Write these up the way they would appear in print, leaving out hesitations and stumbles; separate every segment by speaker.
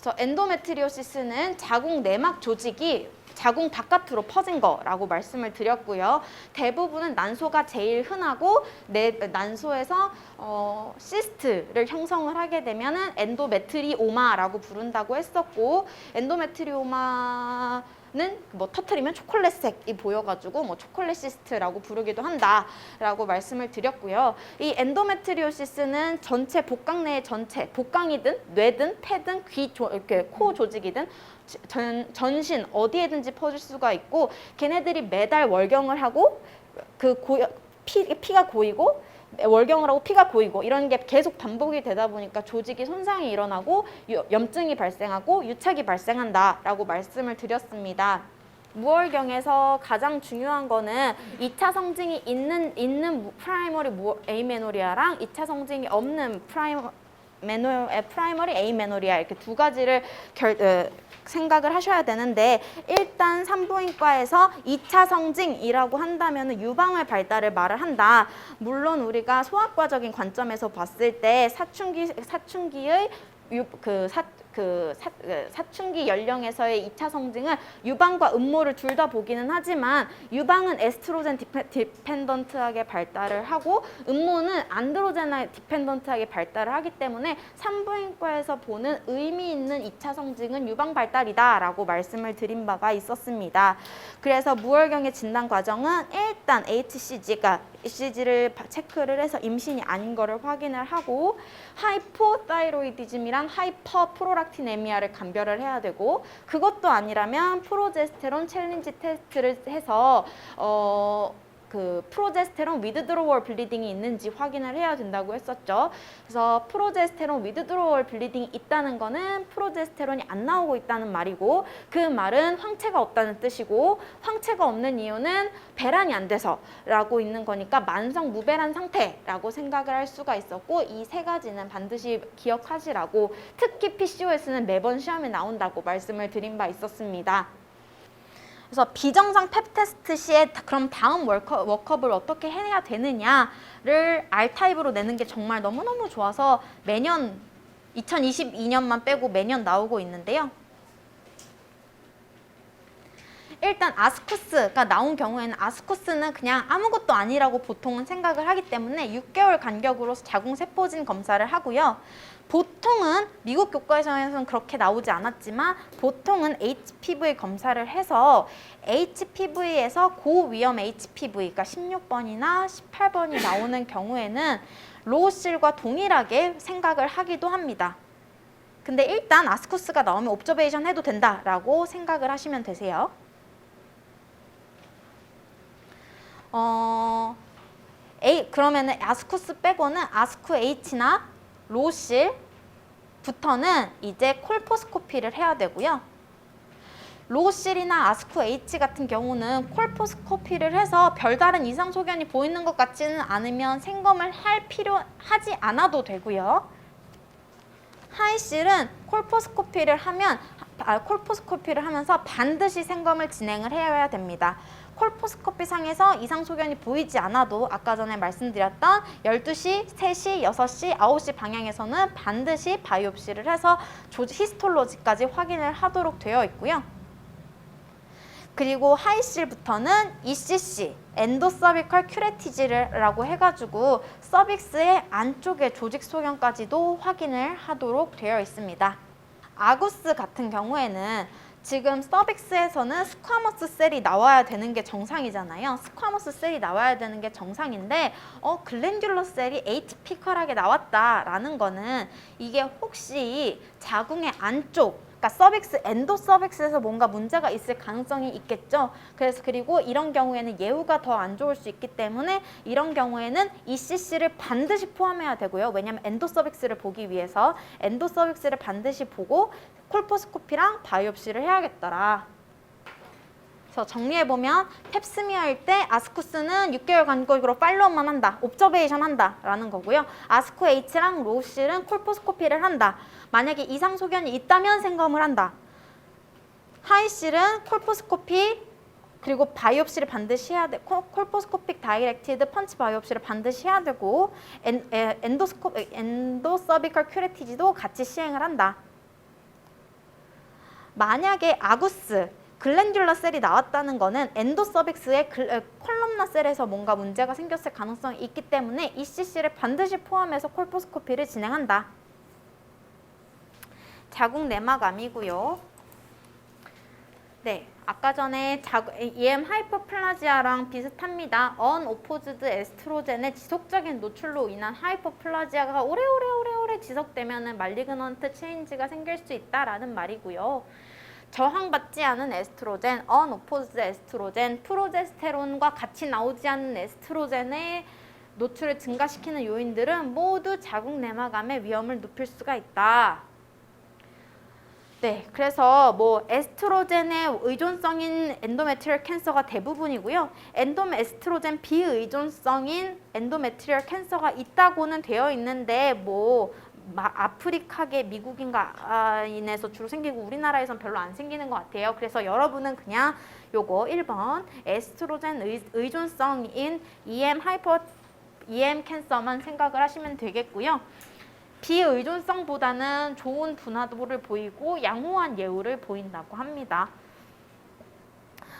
Speaker 1: 그래서 엔도메트리오시스는 자궁 내막 조직이 자궁 바깥으로 퍼진 거라고 말씀을 드렸고요. 대부분은 난소가 제일 흔하고 난소에서 시스트를 형성을 하게 되면은 엔도메트리오마라고 부른다고 했었고, 엔도메트리오마는 뭐 터트리면 초콜릿색이 보여가지고 뭐 초콜릿 시스트라고 부르기도 한다라고 말씀을 드렸고요. 이 엔도메트리오시스는 전체 복강 내의 전체 복강이든 뇌든 폐든 이렇게 코 조직이든 전신 어디에든지 퍼질 수가 있고, 걔네들이 매달 월경을 하고 피가 고이고 월경을 하고 피가 고이고 이런 게 계속 반복이 되다 보니까 조직이 손상이 일어나고 염증이 발생하고 유착이 발생한다라고 말씀을 드렸습니다. 무월경에서 가장 중요한 거는 2차 성징이 있는 프라이머리 에이메노리아랑 2차 성징이 없는 프라이머리 에이메노리아, 이렇게 두 가지를 생각을 하셔야 되는데, 일단 산부인과에서 2차 성징이라고 한다면 유방의 발달을 말을 한다. 물론 우리가 소아과적인 관점에서 봤을 때 사춘기의 사춘기 연령에서의 2차 성징은 유방과 음모를 둘 다 보기는 하지만, 유방은 에스트로겐 디펜던트하게 발달을 하고 음모는 안드로겐 디펜던트하게 발달을 하기 때문에 산부인과에서 보는 의미 있는 2차 성징은 유방 발달이다 라고 말씀을 드린 바가 있었습니다. 그래서 무월경의 진단 과정은 일단 HCG를 체크를 해서 임신이 아닌 거를 확인을 하고, 하이포타이로이디즘이랑 하이퍼프로락티네미아를 감별을 해야 되고, 그것도 아니라면 프로제스테론 챌린지 테스트를 해서 프로제스테론 위드드로월 블리딩이 있는지 확인을 해야 된다고 했었죠. 그래서 프로제스테론 위드드로월 블리딩이 있다는 거는 프로제스테론이 안 나오고 있다는 말이고, 그 말은 황체가 없다는 뜻이고, 황체가 없는 이유는 배란이 안 돼서라고 있는 거니까 만성 무배란 상태라고 생각을 할 수가 있었고, 이 세 가지는 반드시 기억하시라고, 특히 PCOS는 매번 시험에 나온다고 말씀을 드린 바 있었습니다. 그래서 비정상 펩 테스트 시에 그럼 다음 워크업을 어떻게 해야 되느냐를 R타입으로 내는 게 정말 너무너무 좋아서 매년 2022년만 빼고 매년 나오고 있는데요. 일단 아스쿠스가 나온 경우에는 아스쿠스는 그냥 아무것도 아니라고 보통은 생각을 하기 때문에 6개월 간격으로 자궁세포진 검사를 하고요. 보통은 미국 교과서에서는 그렇게 나오지 않았지만 보통은 HPV 검사를 해서 HPV에서 고위험 HPV가 16번이나 18번이 나오는 경우에는 로우실과 동일하게 생각을 하기도 합니다. 근데 일단 아스쿠스가 나오면 옵저베이션 해도 된다라고 생각을 하시면 되세요. 그러면은 아스쿠스 빼고는 아스쿠 H나 로우실부터는 이제 콜포스코피를 해야 되고요. 로우실이나 아스쿠 H 같은 경우는 콜포스코피를 해서 별다른 이상 소견이 보이는 것 같지는 않으면 생검을 하지 않아도 되고요. 하이실은 콜포스코피를 하면서 반드시 생검을 진행을 해야 됩니다. 콜포스코피 상에서 이상 소견이 보이지 않아도 아까 전에 말씀드렸던 12시, 3시, 6시, 9시 방향에서는 반드시 바이옵시를 해서 히스톨로지까지 확인을 하도록 되어 있고요. 그리고 하이실부터는 ECC, 엔도서비컬 큐레티지라고 해가지고 서빅스의 안쪽의 조직 소견까지도 확인을 하도록 되어 있습니다. 아구스 같은 경우에는 지금 서빅스에서는 스쿼머스 셀이 나와야 되는 게 정상이잖아요. 스쿼머스 셀이 나와야 되는 게 정상인데 글랜듈러 셀이 에이티피컬하게 나왔다라는 거는 이게 혹시 자궁의 안쪽, 그러니까 서빅스, 엔도서빅스에서 뭔가 문제가 있을 가능성이 있겠죠. 그리고 이런 경우에는 예후가 더 안 좋을 수 있기 때문에 이런 경우에는 ECC를 반드시 포함해야 되고요. 왜냐하면 엔도서빅스를 보기 위해서 엔도서빅스를 반드시 보고 콜포스코피랑 바이옵시를 해야겠더라. 그래서 정리해보면 펩스미어일 때 아스쿠스는 6개월 간격으로 팔로우만 한다, 옵저베이션 한다 라는 거고요. 아스쿠 H랑 로우실은 콜포스코피를 한다. 만약에 이상 소견이 있다면 생검을 한다. 하이실은 콜포스코피 그리고 바이옵시를 반드시 해야 돼. 콜포스코픽 다이렉티드 펀치 바이옵시를 반드시 해야 되고, 엔도서비컬 큐레티지도 같이 시행을 한다. 만약에 아구스, 글랜듈러 셀이 나왔다는 거는 엔도서빅스의 컬럼나 셀에서 뭔가 문제가 생겼을 가능성이 있기 때문에 ECC를 반드시 포함해서 콜포스코피를 진행한다. 자궁 내막암이고요. 네, 아까 전에 EM 하이퍼플라지아랑 비슷합니다. 언오포즈드 에스트로겐의 지속적인 노출로 인한 하이퍼플라지아가 오래오래 지속되면 말리그넌트 체인지가 생길 수 있다라는 말이고요. 저항받지 않은 에스트로겐, 언오포즈드 에스트로겐, 프로제스테론과 같이 나오지 않는 에스트로겐의 노출을 증가시키는 요인들은 모두 자궁 내막암의 위험을 높일 수가 있다. 네, 그래서 뭐 에스트로겐의 의존성인 엔도메트리얼 캔서가 대부분이고요. 에스트로겐 비의존성인 엔도메트리얼 캔서가 있다고는 되어 있는데 뭐 아프리카계 미국인에서 주로 생기고 우리나라에선 별로 안 생기는 것 같아요. 그래서 여러분은 그냥 요거 1번 에스트로겐 의존성인 EM 캔서만 생각을 하시면 되겠고요. 비의존성보다는 좋은 분화도를 보이고 양호한 예후를 보인다고 합니다.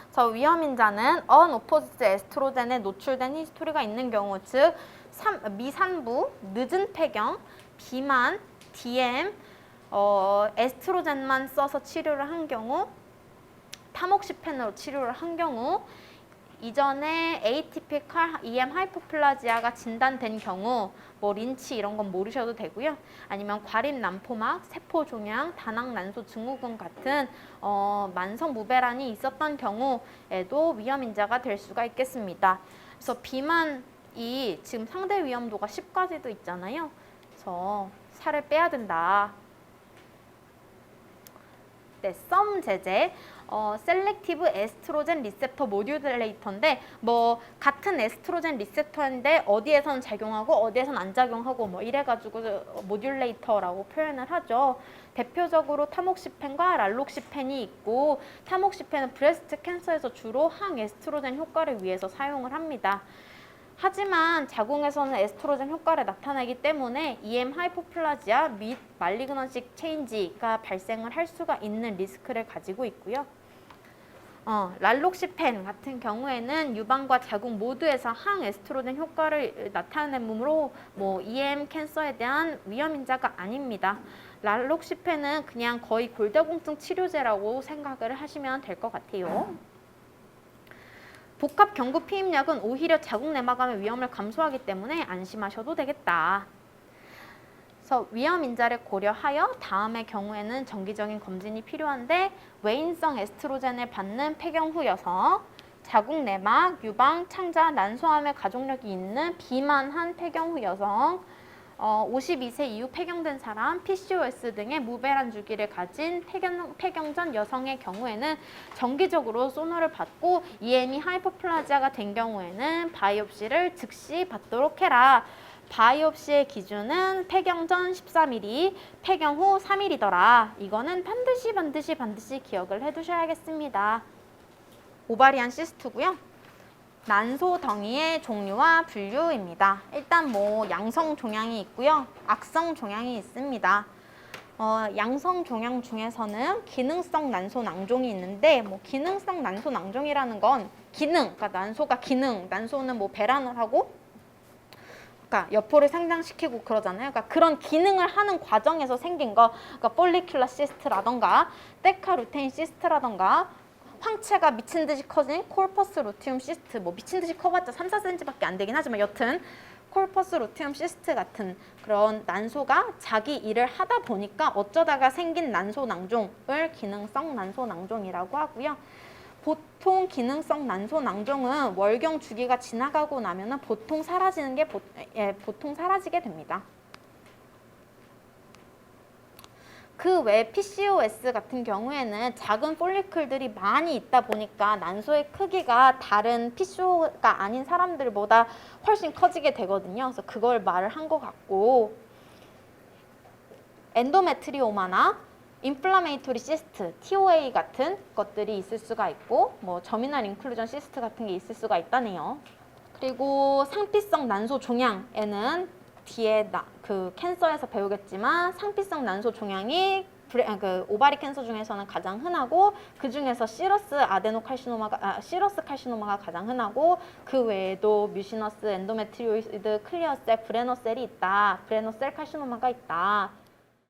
Speaker 1: 그래서 위험인자는 언오포즈드 에스트로겐에 노출된 히스토리가 있는 경우, 즉 미산부, 늦은 폐경, 비만, DM, 에스트로겐만 써서 치료를 한 경우, 타목시펜으로 치료를 한 경우, 이전에 에이티피컬 EM 하이포플라지아가 진단된 경우 뭐 린치 이런 건 모르셔도 되고요. 아니면 과립 난포막, 세포 종양, 다낭 난소 증후군 같은 만성 무배란이 있었던 경우에도 위험 인자가 될 수가 있겠습니다. 그래서 비만이 지금 상대 위험도가 10까지도 있잖아요. 그래서 살을 빼야 된다. 네, 썸 제제. 셀렉티브 에스트로겐 리셉터 모듈레이터인데 뭐 같은 에스트로겐 리셉터인데 어디에선 작용하고 어디에선 안 작용하고 뭐 이래가지고 모듈레이터라고 표현을 하죠. 대표적으로 타목시펜과 랄록시펜이 있고, 타목시펜은 브레스트 캔서에서 주로 항에스트로겐 효과를 위해서 사용을 합니다. 하지만 자궁에서는 에스트로겐 효과를 나타내기 때문에 EM 하이포플라지아 및 말리그넌시 체인지가 발생을 할 수가 있는 리스크를 가지고 있고요. 랄록시펜 같은 경우에는 유방과 자궁 모두에서 항에스트로겐 효과를 나타내므로 뭐 EM 캔서에 대한 위험인자가 아닙니다. 랄록시펜은 그냥 거의 골다공증 치료제라고 생각을 하시면 될 것 같아요. 복합 경구 피임약은 오히려 자궁 내막암의 위험을 감소하기 때문에 안심하셔도 되겠다. 그래서 위험 인자를 고려하여 다음의 경우에는 정기적인 검진이 필요한데, 외인성 에스트로겐을 받는 폐경 후 여성, 자궁 내막, 유방, 창자, 난소암의 가족력이 있는 비만한 폐경 후 여성, 52세 이후 폐경된 사람, PCOS 등의 무배란 주기를 가진 폐경 전 여성의 경우에는 정기적으로 소노를 받고 EM이 하이퍼플라지아가 된 경우에는 바이옵시를 즉시 받도록 해라. 바이옵시의 기준은 폐경 전 14mm, 폐경 후 3mm더라. 이거는 반드시 기억을 해두셔야겠습니다. 오바리안 시스트고요. 난소 덩이의 종류와 분류입니다. 일단 뭐 양성 종양이 있고요, 악성 종양이 있습니다. 양성 종양 중에서는 기능성 난소 낭종이 있는데, 뭐 기능성 난소 낭종이라는 건 그러니까 난소가 난소는 뭐 배란을 하고, 그러니까 여포를 상장시키고 그러잖아요. 그러니까 그런 기능을 하는 과정에서 생긴 거, 그러니까 폴리큘러 시스트라던가 데카루테인 시스트라던가 황체가 미친 듯이 커진 콜퍼스 루티움 시스트, 뭐 미친 듯이 커봤자 3, 4cm밖에 안 되긴 하지만 여튼 콜퍼스 루티움 시스트 같은 그런 난소가 자기 일을 하다 보니까 어쩌다가 생긴 난소 낭종을 기능성 난소 낭종이라고 하고요. 보통 기능성 난소 낭종은 월경 주기가 지나가고 나면은 보통 사라지게 됩니다. 그 외 PCOS 같은 경우에는 작은 폴리클들이 많이 있다 보니까 난소의 크기가 다른 PCO가 아닌 사람들보다 훨씬 커지게 되거든요. 그래서 그걸 말을 한 것 같고, 엔도메트리오마나 인플라메이토리 시스트, TOA 같은 것들이 있을 수가 있고, 뭐 저미널 인클루전 시스트 같은 게 있을 수가 있다네요. 그리고 상피성 난소 종양에는 뒤에 그 캔서에서 배우겠지만 상피성 난소 종양이 오바리 캔서 중에서는 가장 흔하고 그 중에서 시러스 칼시노마가 가장 흔하고 그 외에도 뮤시너스, 엔도메트리오이드, 클리어셀, 브레너셀이 있다. 브레너셀 칼시노마가 있다.